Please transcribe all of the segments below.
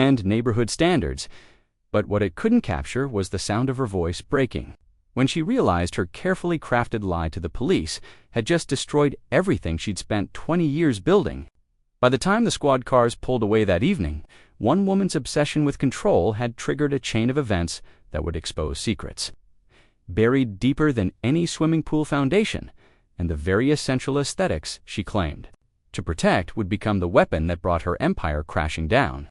and neighborhood standards, but what it couldn't capture was the sound of her voice breaking when she realized her carefully crafted lie to the police had just destroyed everything she'd spent 20 years building. By the time the squad cars pulled away that evening, one woman's obsession with control had triggered a chain of events that would expose secrets buried deeper than any swimming pool foundation, and the very essential aesthetics she claimed to protect would become the weapon that brought her empire crashing down.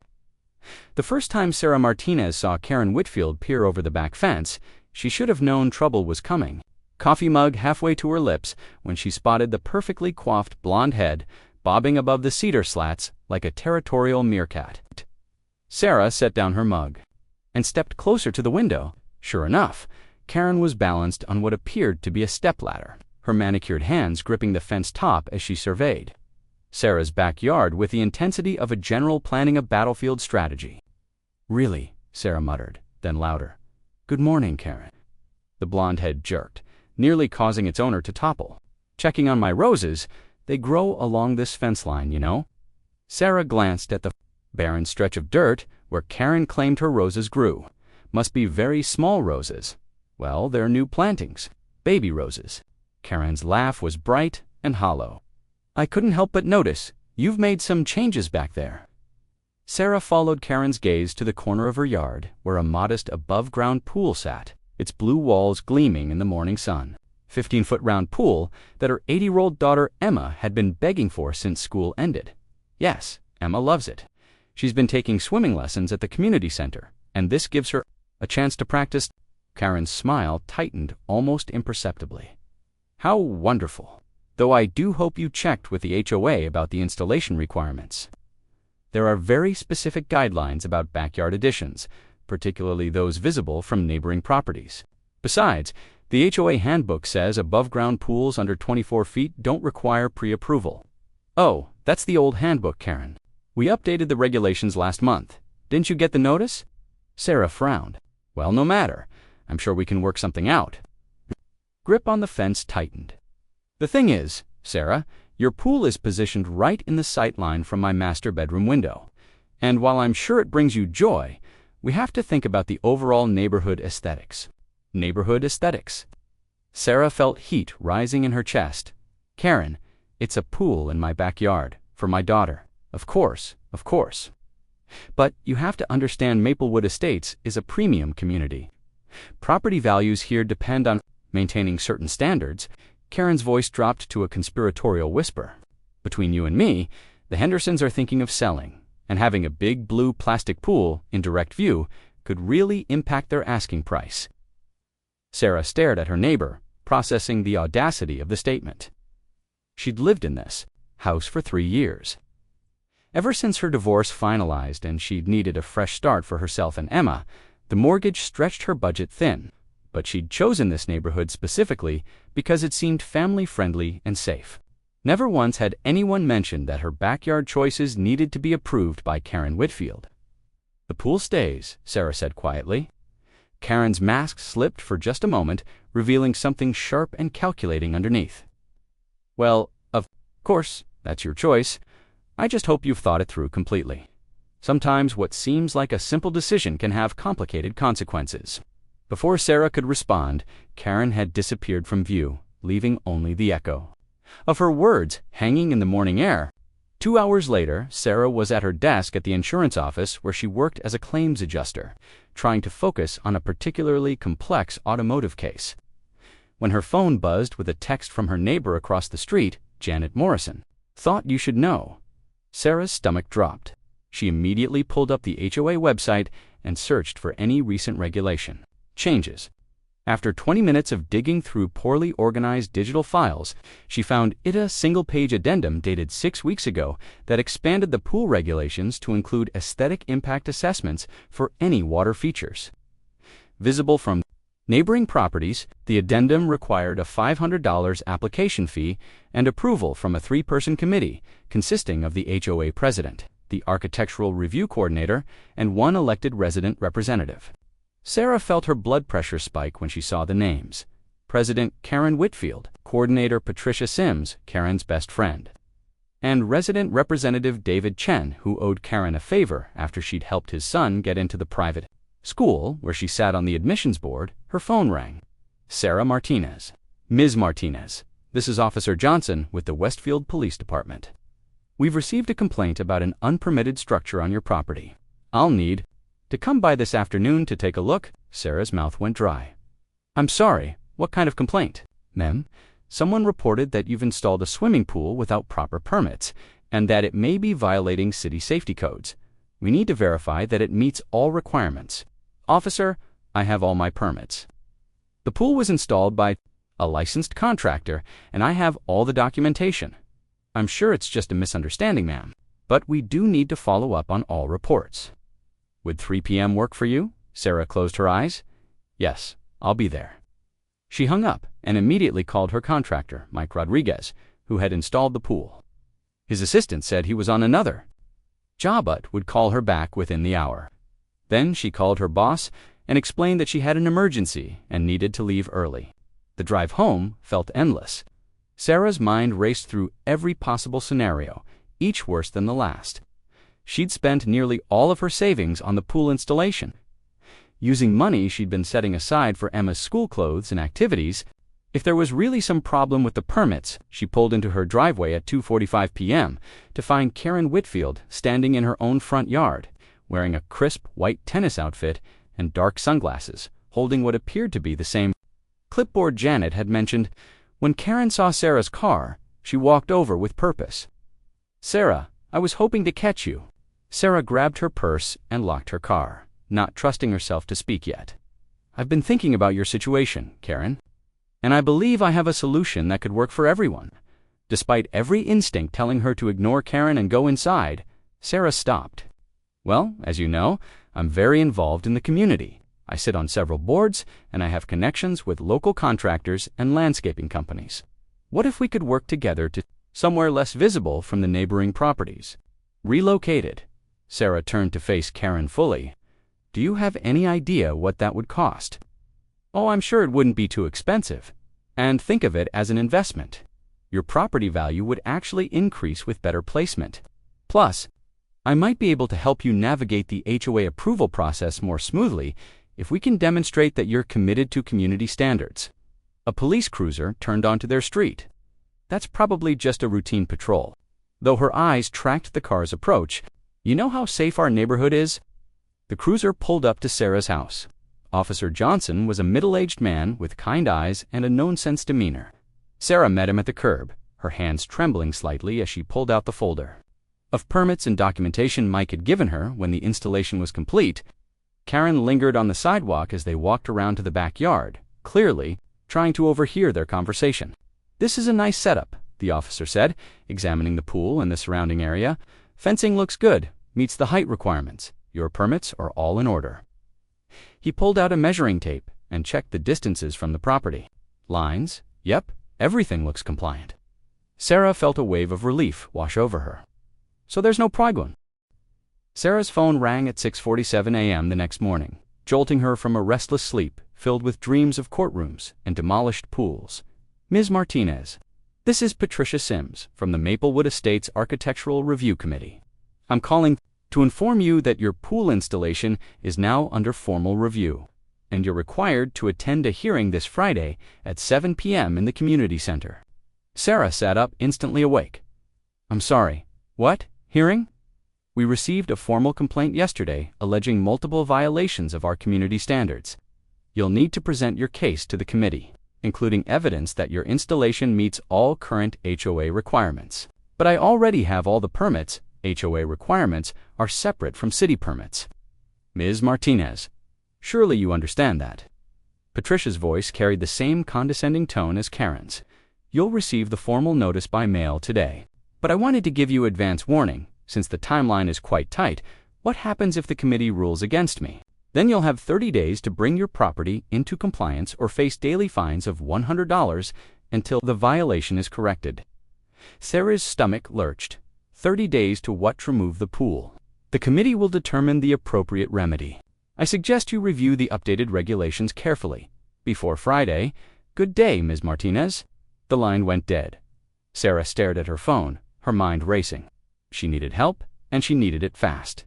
The first time Sarah Martinez saw Karen Whitfield peer over the back fence, she should have known trouble was coming, coffee mug halfway to her lips when she spotted the perfectly coiffed blonde head bobbing above the cedar slats like a territorial meerkat. Sarah set down her mug and stepped closer to the window. Sure enough, Karen was balanced on what appeared to be a stepladder, her manicured hands gripping the fence top as she surveyed Sarah's backyard with the intensity of a general planning a battlefield strategy. "Really?" Sarah muttered, then louder. "Good morning, Karen." The blonde head jerked, nearly causing its owner to topple. "Checking on my roses? They grow along this fence line, you know." Sarah glanced at the barren stretch of dirt where Karen claimed her roses grew. Must be very small roses. Well, they're new plantings, baby roses. Karen's laugh was bright and hollow. "I couldn't help but notice, you've made some changes back there." Sarah followed Karen's gaze to the corner of her yard where a modest above-ground pool sat, its blue walls gleaming in the morning sun. 15-foot round pool that her 80-year-old daughter Emma had been begging for since school ended. Yes, Emma loves it. She's been taking swimming lessons at the community center, and this gives her a chance to practice. Karen's smile tightened almost imperceptibly. "How wonderful. Though I do hope you checked with the HOA about the installation requirements. There are very specific guidelines about backyard additions, particularly those visible from neighboring properties. Besides, the HOA handbook says above-ground pools under 24 feet don't require pre-approval." "Oh, that's the old handbook, Karen. We updated the regulations last month. Didn't you get the notice?" Sarah frowned. "Well, no matter. I'm sure we can work something out." Grip on the fence tightened. "The thing is, Sarah, your pool is positioned right in the sight line from my master bedroom window. And while I'm sure it brings you joy, we have to think about the overall neighborhood aesthetics." Neighborhood aesthetics. Sarah felt heat rising in her chest. "Karen, it's a pool in my backyard, for my daughter. Of course, of course. But you have to understand Maplewood Estates is a premium community. Property values here depend on maintaining certain standards." Karen's voice dropped to a conspiratorial whisper. "Between you and me, the Hendersons are thinking of selling, and having a big blue plastic pool in direct view could really impact their asking price." Sarah stared at her neighbor, processing the audacity of the statement. She'd lived in this house for 3 years. Ever since her divorce finalized and she'd needed a fresh start for herself and Emma, the mortgage stretched her budget thin. But she'd chosen this neighborhood specifically because it seemed family-friendly and safe. Never once had anyone mentioned that her backyard choices needed to be approved by Karen Whitfield. "The pool stays," Sarah said quietly. Karen's mask slipped for just a moment, revealing something sharp and calculating underneath. "Well, of course, that's your choice. I just hope you've thought it through completely. Sometimes what seems like a simple decision can have complicated consequences." Before Sarah could respond, Karen had disappeared from view, leaving only the echo of her words hanging in the morning air. 2 hours later, Sarah was at her desk at the insurance office where she worked as a claims adjuster, trying to focus on a particularly complex automotive case, when her phone buzzed with a text from her neighbor across the street, Janet Morrison. "Thought you should know." Sarah's stomach dropped. She immediately pulled up the HOA website and searched for any recent regulation changes. After 20 minutes of digging through poorly organized digital files, she found a single-page addendum dated 6 weeks ago that expanded the pool regulations to include aesthetic impact assessments for any water features visible from neighboring properties. The addendum required a $500 application fee and approval from a 3-person committee consisting of the HOA president, the architectural review coordinator, and 1 elected resident representative. Sarah felt her blood pressure spike when she saw the names. President Karen Whitfield, Coordinator Patricia Sims, Karen's best friend. and resident representative David Chen, who owed Karen a favor after she'd helped his son get into the private school where she sat on the admissions board. Her phone rang. Sarah Martinez. Ms. Martinez, this is Officer Johnson with the Westfield Police Department. We've received a complaint about an unpermitted structure on your property. I'll need to come by this afternoon to take a look. Sarah's mouth went dry. I'm sorry, what kind of complaint? Ma'am, someone reported that you've installed a swimming pool without proper permits and that it may be violating city safety codes. We need to verify that it meets all requirements. Officer, I have all my permits. The pool was installed by a licensed contractor, and I have all the documentation. I'm sure it's just a misunderstanding, ma'am, but we do need to follow up on all reports. Would 3 p.m. work for you? Sarah closed her eyes. Yes, I'll be there. She hung up and immediately called her contractor, Mike Rodriguez, who had installed the pool. His assistant said he was on another job but would call her back within the hour. Then she called her boss and explained that she had an emergency and needed to leave early. The drive home felt endless. Sarah's mind raced through every possible scenario, each worse than the last. She'd spent nearly all of her savings on the pool installation. Using money she'd been setting aside for Emma's school clothes and activities, if there was really some problem with the permits, she pulled into her driveway at 2:45 p.m. to find Karen Whitfield standing in her own front yard, wearing a crisp white tennis outfit and dark sunglasses, holding what appeared to be the same clipboard Janet had mentioned. When Karen saw Sarah's car, she walked over with purpose. Sarah, I was hoping to catch you. Sarah grabbed her purse and locked her car, not trusting herself to speak yet. I've been thinking about your situation, Karen, and I believe I have a solution that could work for everyone. Despite every instinct telling her to ignore Karen and go inside, Sarah stopped. Well, as you know, I'm very involved in the community. I sit on several boards, and I have connections with local contractors and landscaping companies. What if we could work together to somewhere less visible from the neighboring properties? Relocated. Sarah turned to face Karen fully. Do you have any idea what that would cost? Oh, I'm sure it wouldn't be too expensive. And think of it as an investment. Your property value would actually increase with better placement. Plus, I might be able to help you navigate the HOA approval process more smoothly if we can demonstrate that you're committed to community standards. A police cruiser turned onto their street. That's probably just a routine patrol. Though her eyes tracked the car's approach, you know how safe our neighborhood is? The cruiser pulled up to Sarah's house. Officer Johnson was a middle-aged man with kind eyes and a no-nonsense demeanor. Sarah met him at the curb, her hands trembling slightly as she pulled out the folder of permits and documentation Mike had given her when the installation was complete. Karen lingered on the sidewalk as they walked around to the backyard, clearly trying to overhear their conversation. This is a nice setup, the officer said, examining the pool and the surrounding area. Fencing looks good, meets the height requirements. Your permits are all in order. He pulled out a measuring tape and checked the distances from the property. Lines, yep, everything looks compliant. Sarah felt a wave of relief wash over her. So there's no problem. Sarah's phone rang at 6:47 a.m. the next morning, jolting her from a restless sleep filled with dreams of courtrooms and demolished pools. Ms. Martinez, this is Patricia Sims from the Maplewood Estates Architectural Review Committee. I'm calling to inform you that your pool installation is now under formal review, and you're required to attend a hearing this Friday at 7 p.m. in the community center. Sarah sat up, instantly awake. I'm sorry, what? Hearing? We received a formal complaint yesterday alleging multiple violations of our community standards. You'll need to present your case to the committee, including evidence that your installation meets all current HOA requirements. But I already have all the permits. HOA requirements are separate from city permits. Ms. Martinez, surely you understand that. Patricia's voice carried the same condescending tone as Karen's. You'll receive the formal notice by mail today. But I wanted to give you advance warning. Since the timeline is quite tight, what happens if the committee rules against me? Then you'll have 30 days to bring your property into compliance or face daily fines of $100 until the violation is corrected. Sarah's stomach lurched. 30 days to what? Remove the pool. The committee will determine the appropriate remedy. I suggest you review the updated regulations carefully. Before Friday. Good day, Ms. Martinez. The line went dead. Sarah stared at her phone, her mind racing. She needed help, and she needed it fast.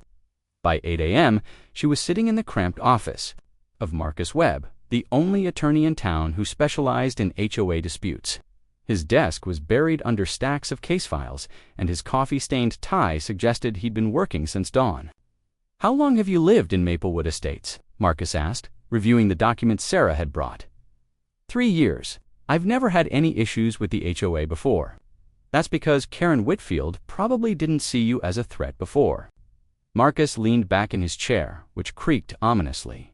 By 8 a.m., she was sitting in the cramped office of Marcus Webb, the only attorney in town who specialized in HOA disputes. His desk was buried under stacks of case files, and his coffee-stained tie suggested he'd been working since dawn. "How long have you lived in Maplewood Estates?" Marcus asked, reviewing the documents Sarah had brought. 3 years. I've never had any issues with the HOA before. That's because Karen Whitfield probably didn't see you as a threat before. Marcus leaned back in his chair, which creaked ominously.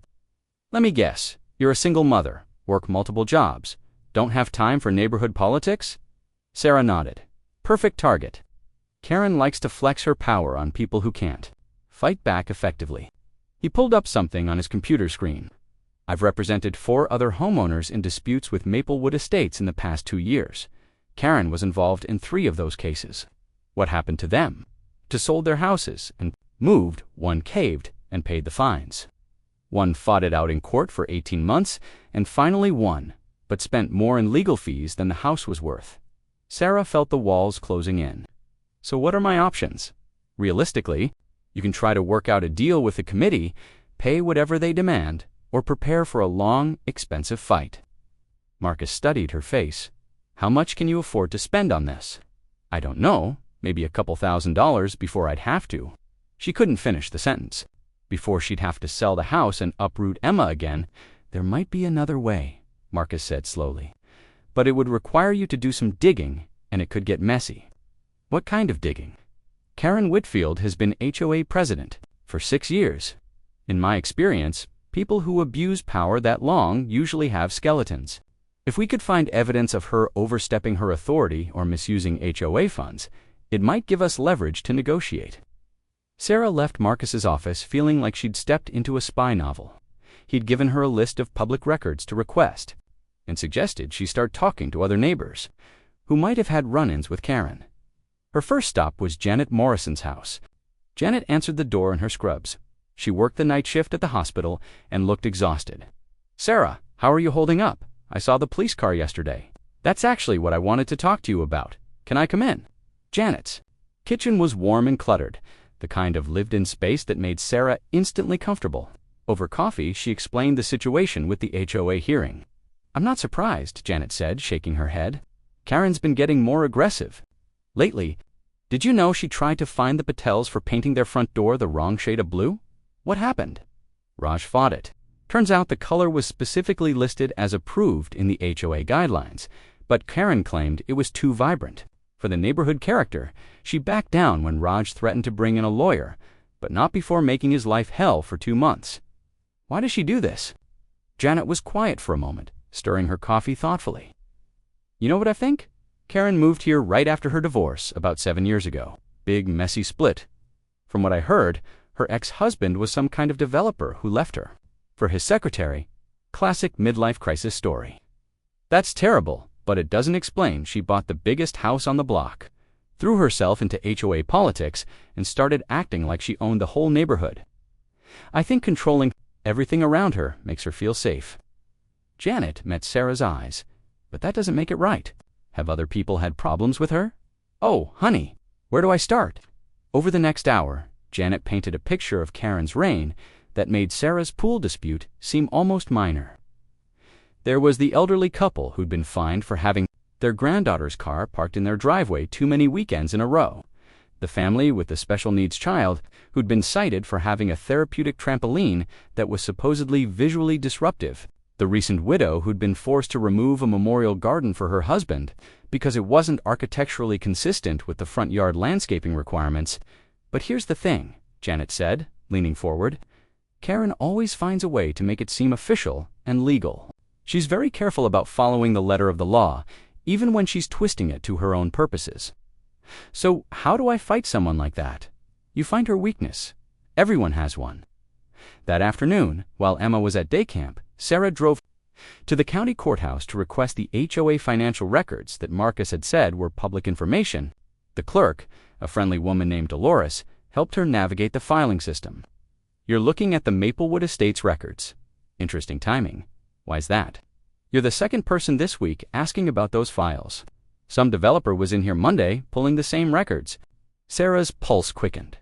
"Let me guess. You're a single mother, work multiple jobs, don't have time for neighborhood politics?" Sarah nodded. "Perfect target. Karen likes to flex her power on people who can't. Fight back effectively." He pulled up something on his computer screen. "I've represented 4 other homeowners in disputes with Maplewood Estates in the past 2 years. Karen was involved in 3 of those cases. What happened to them? 2 sold their houses and moved, 1 caved and paid the fines. 1 fought it out in court for 18 months and finally won, but spent more in legal fees than the house was worth." Sarah felt the walls closing in. "So what are my options? Realistically, you can try to work out a deal with the committee, pay whatever they demand, or prepare for a long, expensive fight." Marcus studied her face. "How much can you afford to spend on this?" "I don't know, maybe a couple $1,000s before I'd have to." She couldn't finish the sentence. Before she'd have to sell the house and uproot Emma again. "There might be another way," Marcus said slowly. "But it would require you to do some digging, and it could get messy." "What kind of digging?" "Karen Whitfield has been HOA president for 6 years. In my experience, people who abuse power that long usually have skeletons. If we could find evidence of her overstepping her authority or misusing HOA funds, it might give us leverage to negotiate." Sarah left Marcus's office feeling like she'd stepped into a spy novel. He'd given her a list of public records to request, and suggested she start talking to other neighbors who might have had run-ins with Karen. Her first stop was Janet Morrison's house. Janet answered the door in her scrubs. She worked the night shift at the hospital and looked exhausted. "Sarah, how are you holding up? I saw the police car yesterday." "That's actually what I wanted to talk to you about. Can I come in?" Janet's kitchen was warm and cluttered, the kind of lived-in space that made Sarah instantly comfortable. Over coffee, she explained the situation with the HOA hearing. "I'm not surprised," Janet said, shaking her head. "Karen's been getting more aggressive lately. Did you know she tried to fine the Patels for painting their front door the wrong shade of blue? What happened? Raj fought it. Turns out the color was specifically listed as approved in the HOA guidelines, but Karen claimed it was too vibrant. For the neighborhood character, she backed down when Raj threatened to bring in a lawyer, but not before making his life hell for 2 months. Why does she do this?" Janet was quiet for a moment, stirring her coffee thoughtfully. "You know what I think? Karen moved here right after her divorce about 7 years ago. Big, messy split. From what I heard, her ex-husband was some kind of developer who left her for his secretary. Classic midlife crisis story. That's terrible, but it doesn't explain she bought the biggest house on the block, threw herself into HOA politics, and started acting like she owned the whole neighborhood. I think controlling everything around her makes her feel safe." Janet met Sarah's eyes. "But that doesn't make it right. Have other people had problems with her?" "Oh, honey, where do I start?" Over the next hour, Janet painted a picture of Karen's reign that made Sarah's pool dispute seem almost minor. There was the elderly couple who'd been fined for having their granddaughter's car parked in their driveway too many weekends in a row. The family with the special needs child who'd been cited for having a therapeutic trampoline that was supposedly visually disruptive. The recent widow who'd been forced to remove a memorial garden for her husband because it wasn't architecturally consistent with the front yard landscaping requirements. "But here's the thing," Janet said, leaning forward. "Karen always finds a way to make it seem official and legal. She's very careful about following the letter of the law, even when she's twisting it to her own purposes. So how do I fight someone like that? You find her weakness. Everyone has one." That afternoon, while Emma was at day camp, Sarah drove to the county courthouse to request the HOA financial records that Marcus had said were public information. The clerk, a friendly woman named Dolores, helped her navigate the filing system. "You're looking at the Maplewood Estates records. Interesting timing. Why's that?" "You're the second person this week asking about those files." Some developer was in here Monday pulling the same records. Sarah's pulse quickened.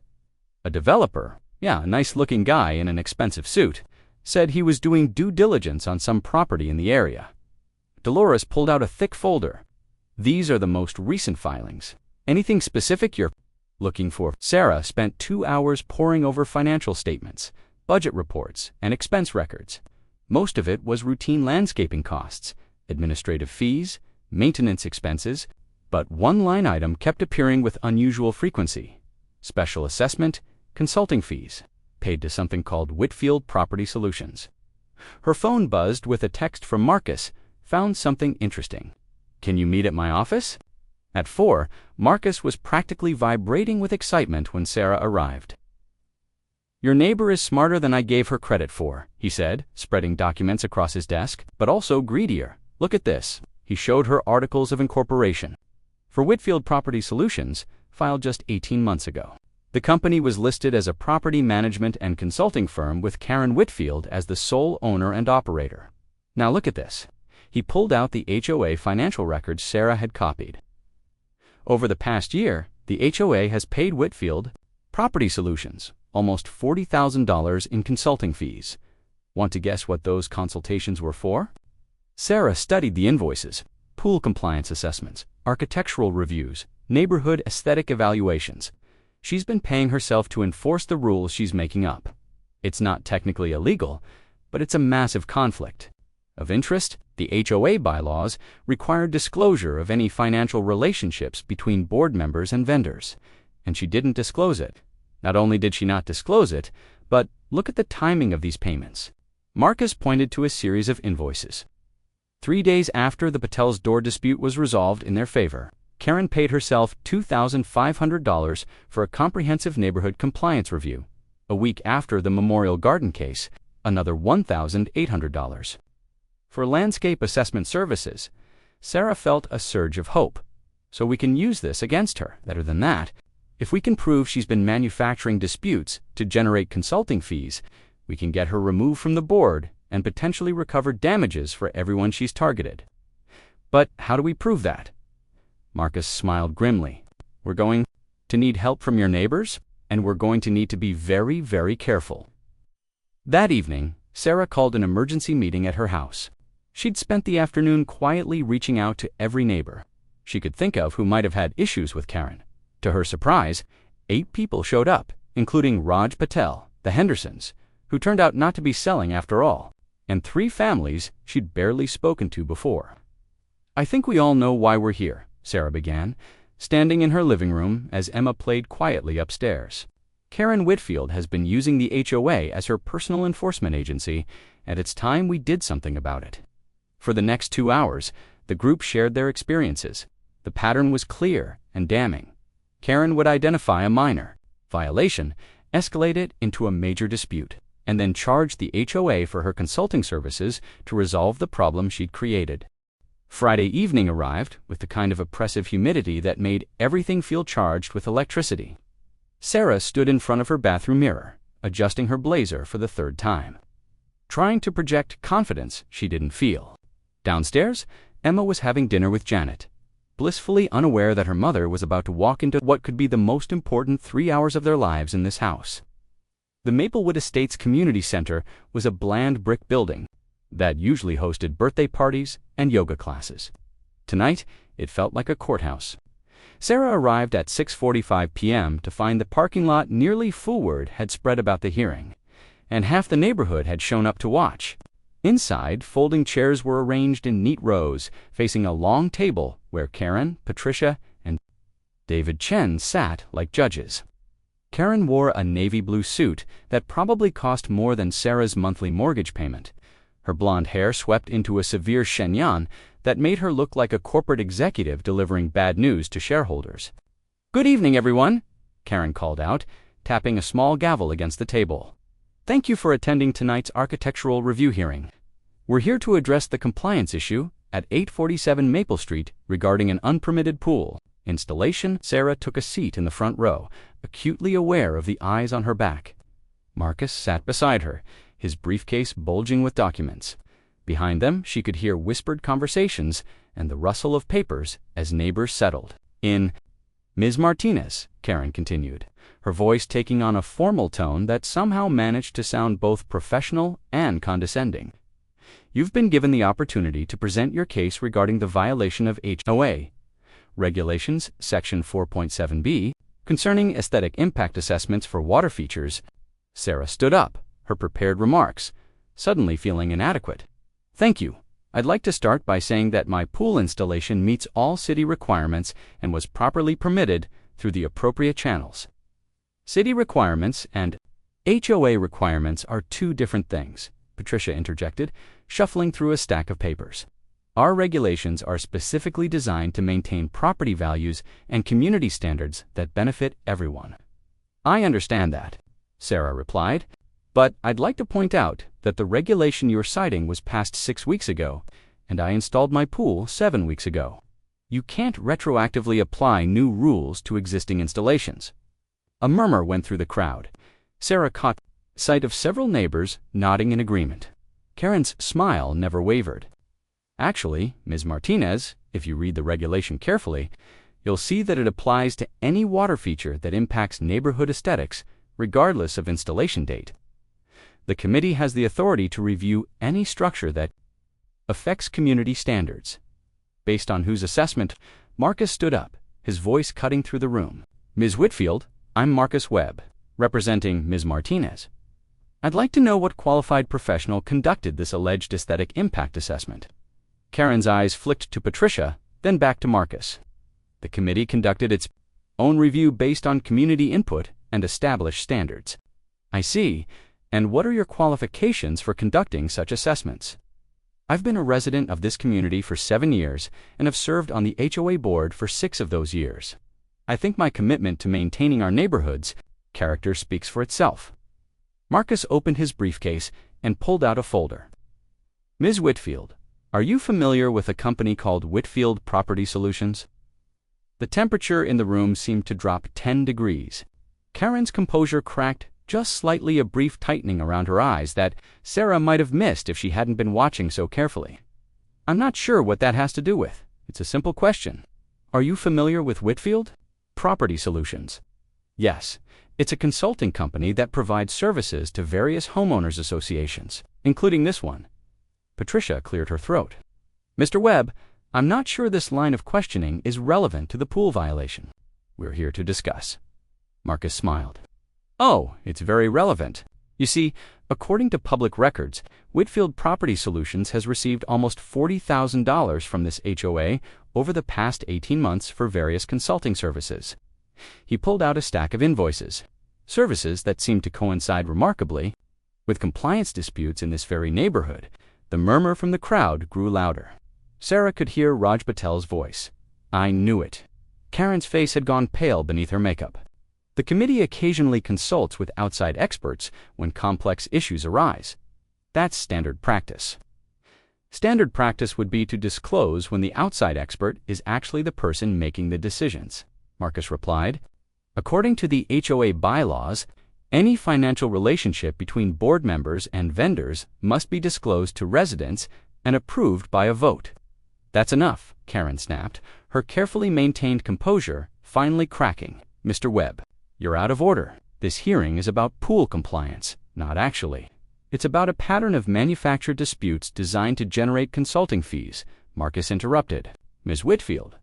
A developer, yeah, a nice-looking guy in an expensive suit, said he was doing due diligence on some property in the area. Dolores pulled out a thick folder. These are the most recent filings. Anything specific you're looking for? Sarah spent 2 hours poring over financial statements, budget reports, and expense records. Most of it was routine landscaping costs, administrative fees, maintenance expenses, but one line item kept appearing with unusual frequency: special assessment, consulting fees, paid to something called Whitfield Property Solutions. Her phone buzzed with a text from Marcus. Found something interesting. Can you meet at my office? At 4, Marcus was practically vibrating with excitement when Sarah arrived. Your neighbor is smarter than I gave her credit for, he said, spreading documents across his desk, but also greedier. Look at this. He showed her articles of incorporation. For Whitfield Property Solutions, filed just 18 months ago. The company was listed as a property management and consulting firm with Karen Whitfield as the sole owner and operator. Now look at this. He pulled out the HOA financial records Sarah had copied. Over the past year, the HOA has paid Whitfield Property Solutions almost $40,000 in consulting fees. Want to guess what those consultations were for? Sarah studied the invoices, pool compliance assessments, architectural reviews, neighborhood aesthetic evaluations. She's been paying herself to enforce the rules she's making up. It's not technically illegal, but it's a massive conflict of interest. The HOA bylaws required disclosure of any financial relationships between board members and vendors, and she didn't disclose it. Not only did she not disclose it, but look at the timing of these payments. Marcus pointed to a series of invoices. 3 days after the Patel's door dispute was resolved in their favor, Karen paid herself $2,500 for a comprehensive neighborhood compliance review. A week after the Memorial Garden case, another $1,800. For landscape assessment services, Sarah felt a surge of hope. So we can use this against her. Better than that, if we can prove she's been manufacturing disputes to generate consulting fees, we can get her removed from the board and potentially recover damages for everyone she's targeted. But how do we prove that? Marcus smiled grimly. We're going to need help from your neighbors, and we're going to need to be very, very careful. That evening, Sarah called an emergency meeting at her house. She'd spent the afternoon quietly reaching out to every neighbor she could think of who might have had issues with Karen. To her surprise, 8 people showed up, including Raj Patel, the Hendersons, who turned out not to be selling after all, and 3 families she'd barely spoken to before. I think we all know why we're here, Sarah began, standing in her living room as Emma played quietly upstairs. Karen Whitfield has been using the HOA as her personal enforcement agency, and it's time we did something about it. For the next 2 hours, the group shared their experiences. The pattern was clear and damning. Karen would identify a minor violation, escalate it into a major dispute, and then charge the HOA for her consulting services to resolve the problem she'd created. Friday evening arrived with the kind of oppressive humidity that made everything feel charged with electricity. Sarah stood in front of her bathroom mirror, adjusting her blazer for the 3rd time, trying to project confidence she didn't feel. Downstairs, Emma was having dinner with Janet, blissfully unaware that her mother was about to walk into what could be the most important 3 hours of their lives in this house. The Maplewood Estates Community Center was a bland brick building that usually hosted birthday parties and yoga classes. Tonight, it felt like a courthouse. Sarah arrived at 6:45 p.m. to find the parking lot nearly full. Word had spread about the hearing, and half the neighborhood had shown up to watch. Inside, folding chairs were arranged in neat rows, facing a long table where Karen, Patricia, and David Chen sat like judges. Karen wore a navy blue suit that probably cost more than Sarah's monthly mortgage payment. Her blonde hair swept into a severe chignon that made her look like a corporate executive delivering bad news to shareholders. "Good evening, everyone," Karen called out, tapping a small gavel against the table. "Thank you for attending tonight's architectural review hearing. We're here to address the compliance issue at 847 Maple Street regarding an unpermitted pool installation." Sarah took a seat in the front row, acutely aware of the eyes on her back. Marcus sat beside her, his briefcase bulging with documents. Behind them, she could hear whispered conversations and the rustle of papers as neighbors settled in. Ms. Martinez, Karen continued, her voice taking on a formal tone that somehow managed to sound both professional and condescending. You've been given the opportunity to present your case regarding the violation of HOA Regulations, Section 4.7b, concerning aesthetic impact assessments for water features. Sarah stood up, her prepared remarks, suddenly feeling inadequate. Thank you. I'd like to start by saying that my pool installation meets all city requirements and was properly permitted through the appropriate channels. City requirements and HOA requirements are two different things, Patricia interjected, shuffling through a stack of papers. Our regulations are specifically designed to maintain property values and community standards that benefit everyone. I understand that, Sarah replied, but I'd like to point out that the regulation you're citing was passed 6 weeks ago, and I installed my pool 7 weeks ago. You can't retroactively apply new rules to existing installations. A murmur went through the crowd. Sarah caught sight of several neighbors nodding in agreement. Karen's smile never wavered. Actually, Ms. Martinez, if you read the regulation carefully, you'll see that it applies to any water feature that impacts neighborhood aesthetics, regardless of installation date. The committee has the authority to review any structure that affects community standards. Based on whose assessment, Marcus stood up, his voice cutting through the room. Ms. Whitfield, I'm Marcus Webb, representing Ms. Martinez. I'd like to know what qualified professional conducted this alleged aesthetic impact assessment. Karen's eyes flicked to Patricia, then back to Marcus. The committee conducted its own review based on community input and established standards. I see. And what are your qualifications for conducting such assessments? I've been a resident of this community for 7 years and have served on the HOA board for 6 of those years. I think my commitment to maintaining our neighborhood's character speaks for itself. Marcus opened his briefcase and pulled out a folder. Ms. Whitfield, are you familiar with a company called Whitfield Property Solutions? The temperature in the room seemed to drop 10 degrees. Karen's composure cracked just slightly, a brief tightening around her eyes that Sarah might have missed if she hadn't been watching so carefully. I'm not sure what that has to do with. It's a simple question. Are you familiar with Whitfield Property Solutions? Yes. It's a consulting company that provides services to various homeowners associations, including this one. Patricia cleared her throat. Mr. Webb, I'm not sure this line of questioning is relevant to the pool violation. We're here to discuss. Marcus smiled. Oh, it's very relevant. You see, according to public records, Whitfield Property Solutions has received almost $40,000 from this HOA over the past 18 months for various consulting services. He pulled out a stack of invoices, services that seemed to coincide remarkably with compliance disputes in this very neighborhood. The murmur from the crowd grew louder. Sarah could hear Raj Patel's voice. I knew it. Karen's face had gone pale beneath her makeup. The committee occasionally consults with outside experts when complex issues arise. That's standard practice. Standard practice would be to disclose when the outside expert is actually the person making the decisions, Marcus replied. According to the HOA bylaws, any financial relationship between board members and vendors must be disclosed to residents and approved by a vote. That's enough, Karen snapped, her carefully maintained composure finally cracking. Mr. Webb, you're out of order. This hearing is about pool compliance, not actually. It's about a pattern of manufactured disputes designed to generate consulting fees, Marcus interrupted. Ms. Whitfield,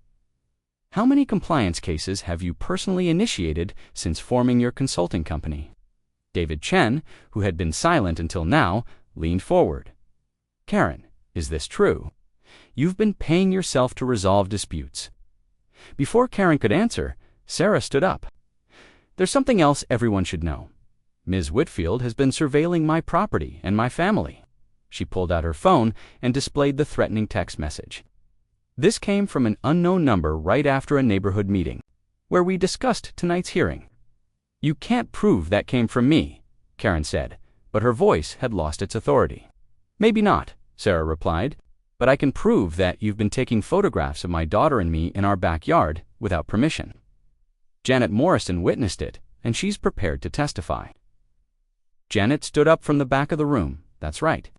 how many compliance cases have you personally initiated since forming your consulting company? David Chen, who had been silent until now, leaned forward. Karen, is this true? You've been paying yourself to resolve disputes. Before Karen could answer, Sarah stood up. There's something else everyone should know. Ms. Whitfield has been surveilling my property and my family. She pulled out her phone and displayed the threatening text message. This came from an unknown number right after a neighborhood meeting, where we discussed tonight's hearing. You can't prove that came from me, Karen said, but her voice had lost its authority. Maybe not, Sarah replied, but I can prove that you've been taking photographs of my daughter and me in our backyard without permission. Janet Morrison witnessed it, and she's prepared to testify. Janet stood up from the back of the room. That's right.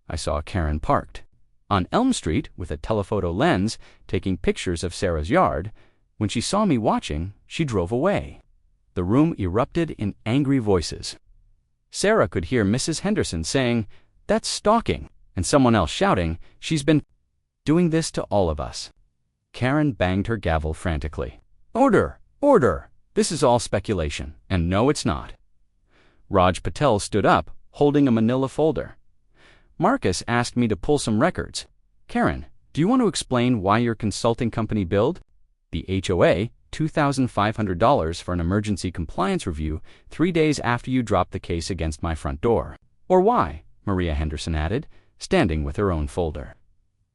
I saw Karen parked. on Elm Street with a telephoto lens, taking pictures of Sarah's yard. When she saw me watching, she drove away. The room erupted in angry voices. Sarah could hear Mrs. Henderson saying, "That's stalking," and someone else shouting, "She's been doing this to all of us." Karen banged her gavel frantically. "Order! Order! This is all speculation, and no, it's not." Raj Patel stood up, holding a manila folder. "Marcus asked me to pull some records. Karen, do you want to explain why your consulting company billed the HOA $2,500 for an emergency compliance review 3 days after you dropped the case against my front door? Or why," Maria Henderson added, standing with her own folder,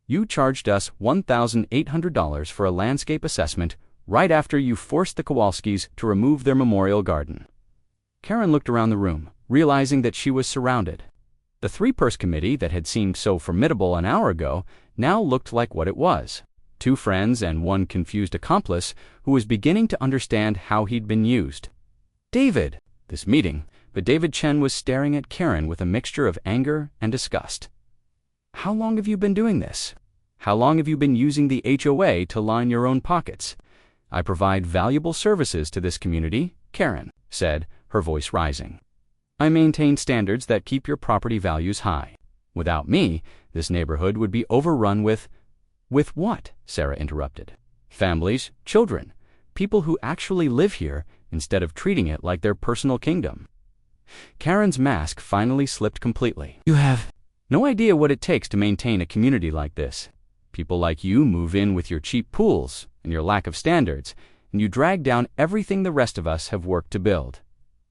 "you charged us $1,800 for a landscape assessment right after you forced the Kowalskis to remove their memorial garden." Karen looked around the room, realizing that she was surrounded. The three-person committee that had seemed so formidable an hour ago now looked like what it was: 2 friends and 1 confused accomplice who was beginning to understand how he'd been used. David! This meeting, but David Chen was staring at Karen with a mixture of anger and disgust. "How long have you been doing this? How long have you been using the HOA to line your own pockets?" "I provide valuable services to this community," Karen said, her voice rising. "I maintain standards that keep your property values high. Without me, this neighborhood would be overrun with—" "With what?" Sarah interrupted. "Families, children, people who actually live here instead of treating it like their personal kingdom." Karen's mask finally slipped completely. "You have no idea what it takes to maintain a community like this. People like you move in with your cheap pools and your lack of standards, and you drag down everything the rest of us have worked to build.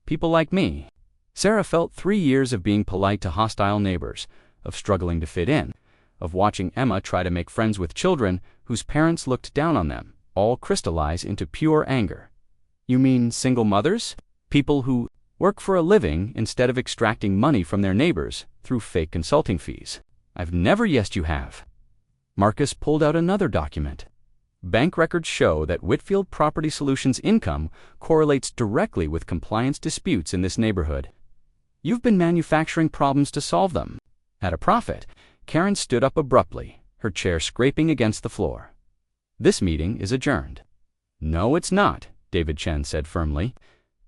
People like me." Sarah felt 3 years of being polite to hostile neighbors, of struggling to fit in, of watching Emma try to make friends with children whose parents looked down on them, all crystallize into pure anger. "You mean single mothers? People who work for a living instead of extracting money from their neighbors through fake consulting fees?" "I've never." "Yes, you have." Marcus pulled out another document. "Bank records show that Whitfield Property Solutions' income correlates directly with compliance disputes in this neighborhood. You've been manufacturing problems to solve them." At a profit, Karen stood up abruptly, her chair scraping against the floor. "This meeting is adjourned." "No, it's not," David Chen said firmly.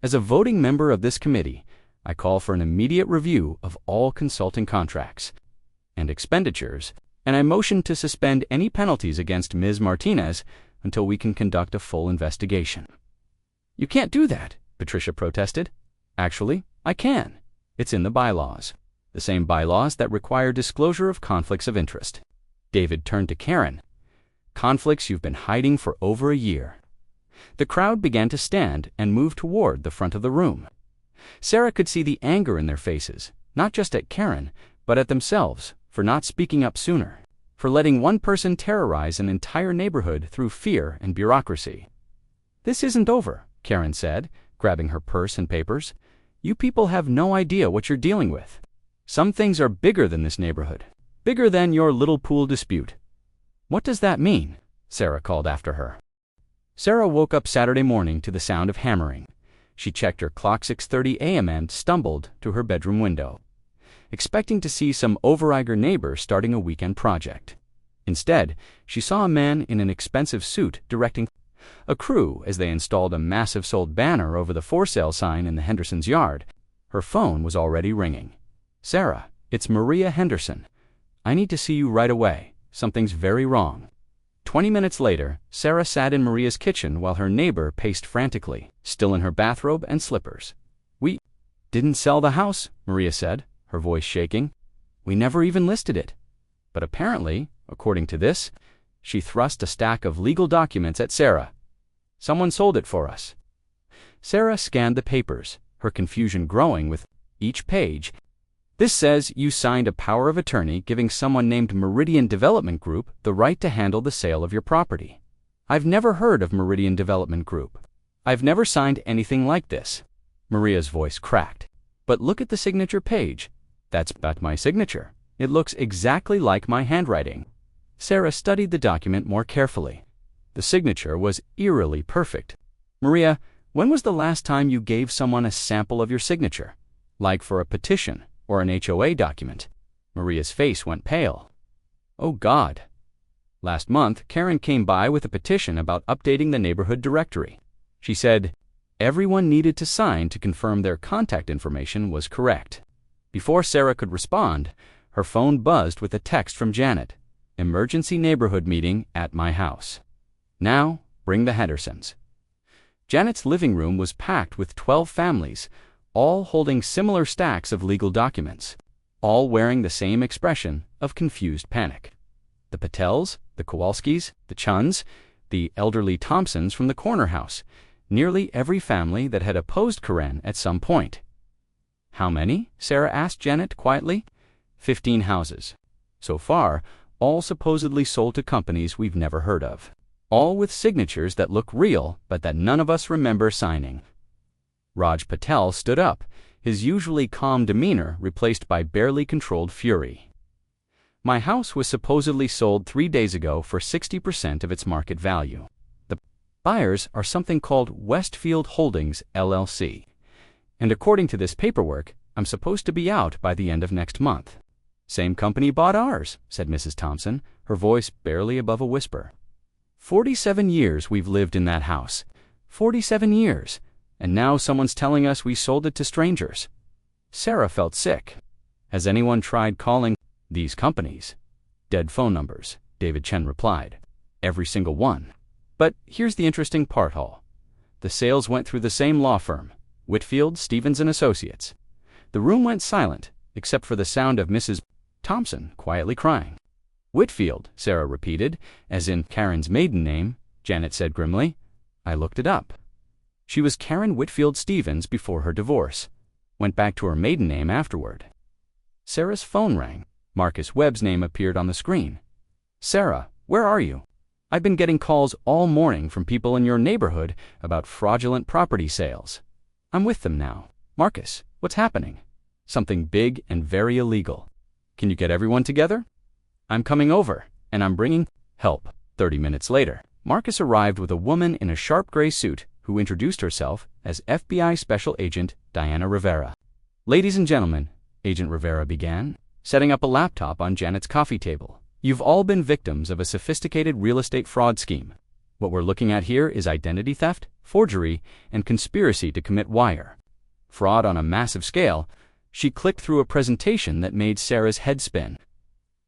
"As a voting member of this committee, I call for an immediate review of all consulting contracts and expenditures, and I motion to suspend any penalties against Ms. Martinez until we can conduct a full investigation." "You can't do that," Patricia protested. "Actually, I can. It's in the bylaws. The same bylaws that require disclosure of conflicts of interest." David turned to Karen. "Conflicts you've been hiding for over a year." The crowd began to stand and move toward the front of the room. Sarah could see the anger in their faces, not just at Karen, but at themselves, for not speaking up sooner, for letting one person terrorize an entire neighborhood through fear and bureaucracy. "This isn't over," Karen said, grabbing her purse and papers. "You people have no idea what you're dealing with. Some things are bigger than this neighborhood, bigger than your little pool dispute." "What does that mean?" Sarah called after her. Sarah woke up Saturday morning to the sound of hammering. She checked her clock 6:30 a.m. and stumbled to her bedroom window, expecting to see some overeager neighbor starting a weekend project. Instead, she saw a man in an expensive suit directing a crew as they installed a massive sold banner over the for sale sign in the Hendersons' yard. Her phone was already ringing. "Sarah, it's Maria Henderson. I need to see you right away. Something's very wrong." 20 minutes later, Sarah sat in Maria's kitchen while her neighbor paced frantically, still in her bathrobe and slippers. "We didn't sell the house," Maria said, her voice shaking. "We never even listed it. But apparently, according to this," she thrust a stack of legal documents at Sarah, "someone sold it for us." Sarah scanned the papers, her confusion growing with each page. "This says you signed a power of attorney giving someone named Meridian Development Group the right to handle the sale of your property." "I've never heard of Meridian Development Group. I've never signed anything like this." Maria's voice cracked. "But look at the signature page. That's about my signature. It looks exactly like my handwriting." Sarah studied the document more carefully. The signature was eerily perfect. "Maria, when was the last time you gave someone a sample of your signature? Like for a petition or an HOA document?" Maria's face went pale. Oh God. Last month, Karen came by with a petition about updating the neighborhood directory. She said everyone needed to sign to confirm their contact information was correct. Before Sarah could respond, her phone buzzed with a text from Janet. Emergency neighborhood meeting at my house. Now, bring the Hendersons. Janet's living room was packed with 12 families, all holding similar stacks of legal documents, all wearing the same expression of confused panic. The Patels, the Kowalskis, the Chuns, the elderly Thompsons from the corner house, nearly every family that had opposed Karen at some point. How many? Sarah asked Janet quietly. 15 houses. So far, all supposedly sold to companies we've never heard of. All with signatures that look real, but that none of us remember signing. Raj Patel stood up, his usually calm demeanor replaced by barely controlled fury. My house was supposedly sold 3 days ago for 60% of its market value. The buyers are something called Westfield Holdings, LLC. And according to this paperwork, I'm supposed to be out by the end of next month. Same company bought ours, said Mrs. Thompson, her voice barely above a whisper. 47 years we've lived in that house. 47 years. And now someone's telling us we sold it to strangers. Sarah felt sick. Has anyone tried calling these companies? Dead phone numbers, David Chen replied. Every single one. But here's the interesting part, Hall. The sales went through the same law firm, Whitfield, Stevens & Associates. The room went silent, except for the sound of Mrs. Thompson quietly crying. Whitfield, Sarah repeated, as in Karen's maiden name. Janet said grimly. I looked it up. She was Karen Whitfield Stevens before her divorce. Went back to her maiden name afterward. Sarah's phone rang. Marcus Webb's name appeared on the screen. Sarah, where are you? I've been getting calls all morning from people in your neighborhood about fraudulent property sales. I'm with them now. Marcus, what's happening? Something big and very illegal. Can you get everyone together? I'm coming over, and I'm bringing help. 30 minutes later, Marcus arrived with a woman in a sharp gray suit who introduced herself as FBI Special Agent Diana Rivera. Ladies and gentlemen, Agent Rivera began, setting up a laptop on Janet's coffee table. You've all been victims of a sophisticated real estate fraud scheme. What we're looking at here is identity theft, forgery, and conspiracy to commit wire fraud on a massive scale. She clicked through a presentation that made Sarah's head spin.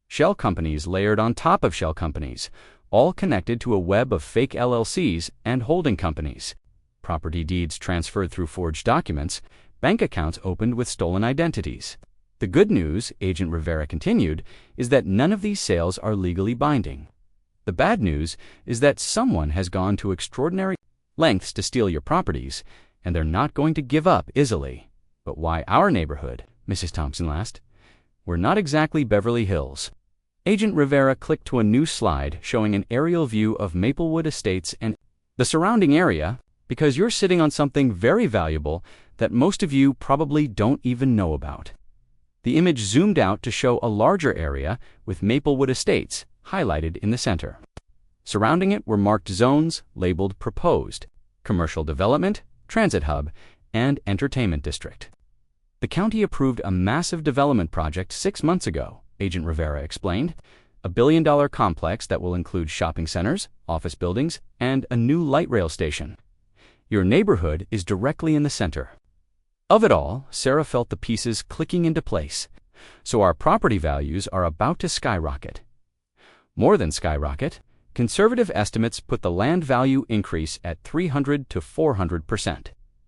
Shell companies layered on top of shell companies, all connected to a web of fake LLCs and holding companies. Property deeds transferred through forged documents, bank accounts opened with stolen identities. The good news, Agent Rivera continued, is that none of these sales are legally binding. The bad news is that someone has gone to extraordinary lengths to steal your properties, and they're not going to give up easily. But why our neighborhood? Mrs. Thompson asked. We're not exactly Beverly Hills. Agent Rivera clicked to a new slide showing an aerial view of Maplewood Estates and the surrounding area, because you're sitting on something very valuable that most of you probably don't even know about. The image zoomed out to show a larger area with Maplewood Estates highlighted in the center. Surrounding it were marked zones labeled Proposed, Commercial Development, Transit Hub, and Entertainment District. The county approved a massive development project 6 months ago, Agent Rivera explained, a $1 billion complex that will include shopping centers, office buildings, and a new light rail station. Your neighborhood is directly in the center. Of it all, Sarah felt the pieces clicking into place. So our property values are about to skyrocket. More than skyrocket, conservative estimates put the land value increase at 300 to 400%.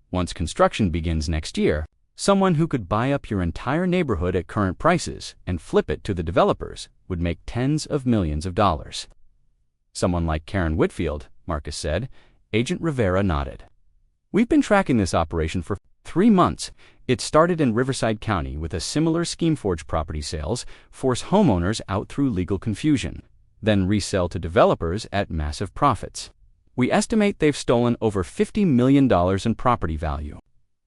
Once construction begins next year, someone who could buy up your entire neighborhood at current prices and flip it to the developers would make tens of millions of dollars. Someone like Karen Whitfield, Marcus said. Agent Rivera nodded. We've been tracking this operation for 3 months. It started in Riverside County with a similar scheme. Forged property sales force homeowners out through legal confusion, then resell to developers at massive profits. We estimate they've stolen over $50 million in property value.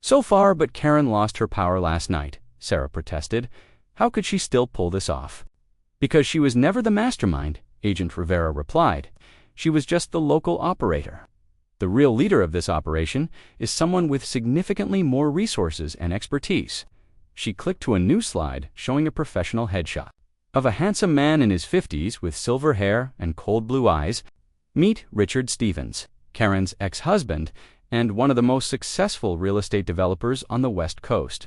So far, but Karen lost her power last night, Sarah protested. How could she still pull this off? Because she was never the mastermind, Agent Rivera replied. She was just the local operator. The real leader of this operation is someone with significantly more resources and expertise. She clicked to a new slide showing a professional headshot. Of a handsome man in his 50s with silver hair and cold blue eyes, meet Richard Stevens, Karen's ex-husband and one of the most successful real estate developers on the West Coast,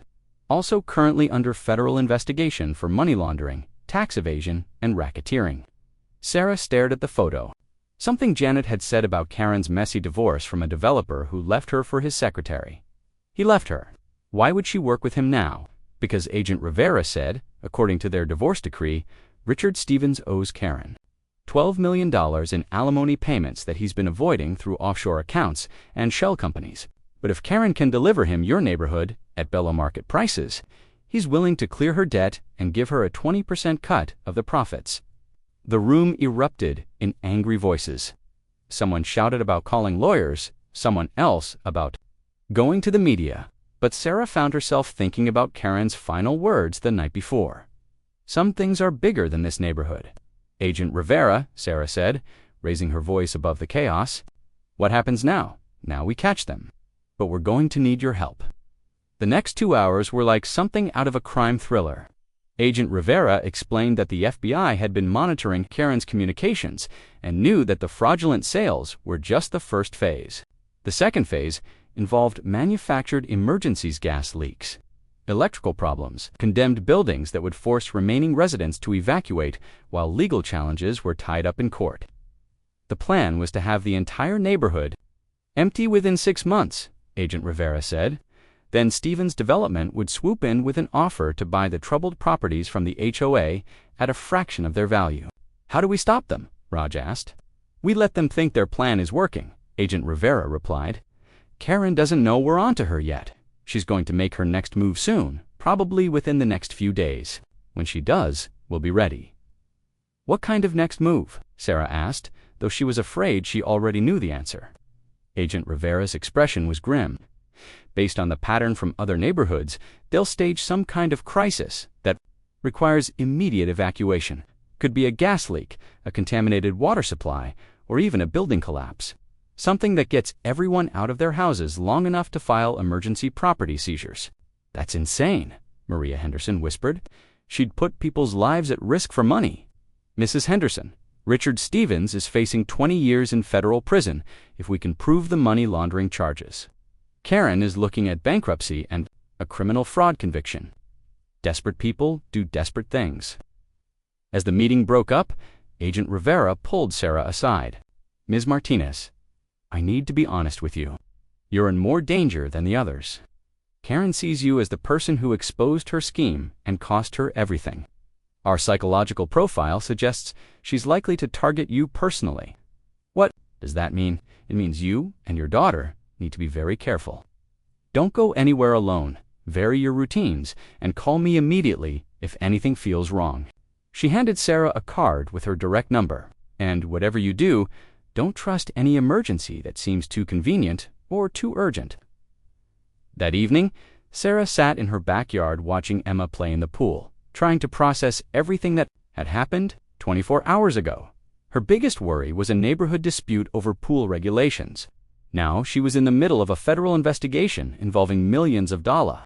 also currently under federal investigation for money laundering, tax evasion, and racketeering. Sarah stared at the photo. Something Janet had said about Karen's messy divorce from a developer who left her for his secretary. He left her. Why would she work with him now? Because Agent Rivera said, according to their divorce decree, Richard Stevens owes Karen $12 million in alimony payments that he's been avoiding through offshore accounts and shell companies. But if Karen can deliver him your neighborhood at below market prices, he's willing to clear her debt and give her a 20% cut of the profits. The room erupted in angry voices. Someone shouted about calling lawyers, someone else about going to the media. But Sarah found herself thinking about Karen's final words the night before. Some things are bigger than this neighborhood. Agent Rivera, Sarah said, raising her voice above the chaos. What happens now? Now we catch them. But we're going to need your help. The next 2 hours were like something out of a crime thriller. Agent Rivera explained that the FBI had been monitoring Karen's communications and knew that the fraudulent sales were just the first phase. The second phase involved manufactured emergencies gas leaks, electrical problems, condemned buildings that would force remaining residents to evacuate while legal challenges were tied up in court. The plan was to have the entire neighborhood empty within 6 months, Agent Rivera said. Then Stevens Development would swoop in with an offer to buy the troubled properties from the HOA at a fraction of their value. How do we stop them? Raj asked. We let them think their plan is working, Agent Rivera replied. Karen doesn't know we're onto her yet. She's going to make her next move soon, probably within the next few days. When she does, we'll be ready. What kind of next move? Sarah asked, though she was afraid she already knew the answer. Agent Rivera's expression was grim. Based on the pattern from other neighborhoods, they'll stage some kind of crisis that requires immediate evacuation. Could be a gas leak, a contaminated water supply, or even a building collapse. Something that gets everyone out of their houses long enough to file emergency property seizures. That's insane, Maria Henderson whispered. She'd put people's lives at risk for money. Mrs. Henderson, Richard Stevens is facing 20 years in federal prison if we can prove the money laundering charges. Karen is looking at bankruptcy and a criminal fraud conviction. Desperate people do desperate things. As the meeting broke up, Agent Rivera pulled Sarah aside. Ms. Martinez, I need to be honest with you. You're in more danger than the others. Karen sees you as the person who exposed her scheme and cost her everything. Our psychological profile suggests she's likely to target you personally. What does that mean? It means you and your daughter need to be very careful. Don't go anywhere alone. Vary your routines and call me immediately if anything feels wrong. She handed Sarah a card with her direct number. And whatever you do, don't trust any emergency that seems too convenient or too urgent. That evening, Sarah sat in her backyard watching Emma play in the pool, trying to process everything that had happened 24 hours ago. Her biggest worry was a neighborhood dispute over pool regulations. Now she was in the middle of a federal investigation involving millions of dollars.